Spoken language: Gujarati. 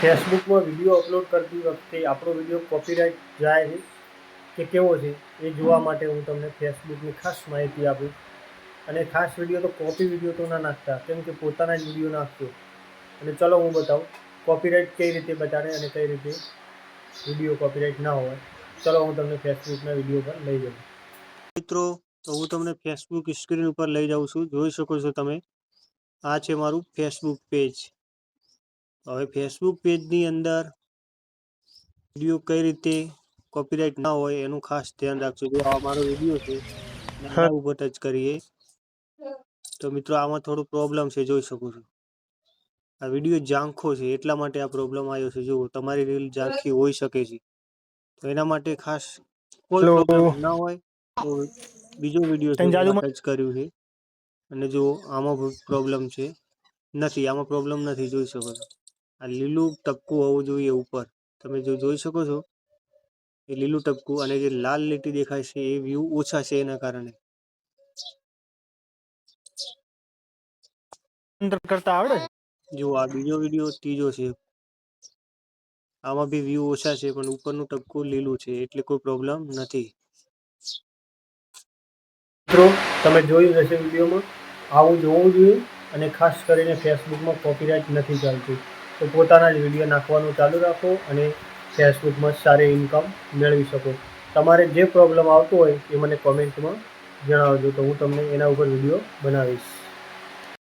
ફેસબુકમાં વિડીયો અપલોડ કરતી વખતે આપણો વિડીયો કોપીરાઇટ જાય છે કે કેવો છે એ જોવા માટે હું તમને ફેસબુકની ખાસ માહિતી આપું. અને ખાસ વિડીયો તો કોપી વિડીયો તો ના નાખતા, કેમ કે પોતાના જ વિડીયો નાખજો. અને ચલો હું બતાવું કોપીરાઇટ કઈ રીતે બતાડે અને કઈ રીતે વિડીયો કોપીરાઇટ ના હોય. ચલો હું તમને ફેસબુકના વિડીયો પર લઈ જાઉં. મિત્રો, તો હું તમને ફેસબુક સ્ક્રીન ઉપર લઈ જાઉં છું. જોઈ શકો છો તમે, આ છે મારું ફેસબુક પેજ. હવે ફેસબુક પેજની અંદર વિડીયો કઈ રીતે કોપીરાઇટ ના હોય એનું ખાસ ધ્યાન રાખજો. જો આ મારો વિડીયો છે, આના ઉપર ટચ કરીએ તો મિત્રો આમાં થોડો પ્રોબ્લેમ છે, જોઈ શકો છો. આ વિડીયો ઝાંખો છે એટલા માટે આ પ્રોબ્લેમ આવ્યો છે. જો તમારી રીલ ઝાંખી હોઈ શકે છે, તો એના માટે ખાસ કોઈ પ્રોબ્લેમ ના હોય તો બીજો વિડીયો છે ટચ કર્યું છે અને જો આમાં પ્રોબ્લેમ છે, નથી આમાં પ્રોબ્લેમ નથી, જોઈ શકો છો. આ લીલું ટપકું હોવું જોઈએ ઉપર, તમે જો જોઈ શકો છો એ લીલું ટપકું, અને જે લાલ લીટી દેખાય છે એ વ્યૂ ઓછા છે એના કારણે. કરતા આવડે જો આ બીજો વિડીયો ત્રીજો છે, આમાં બી વ્યૂ ઓછા છે પણ ઉપરનું ટપકું લીલું છે, એટલે કોઈ પ્રોબ્લેમ નથી. મિત્રો, તમે જોયું હશે વિડીયોમાં આવું જોવું જોઈએ. અને ખાસ કરીને ફેસબુકમાં કોપીરાઇટ નથી ચાલતું, તો પોતાના જ વિડીયો નાખવાનું ચાલુ રાખો અને ફેસબુકમાં સારી ઇન્કમ મેળવી શકો. તમારે જે પ્રોબ્લેમ આવતો હોય એ મને કોમેન્ટમાં જણાવજો, તો હું તમને એના ઉપર વિડીયો બનાવીશ.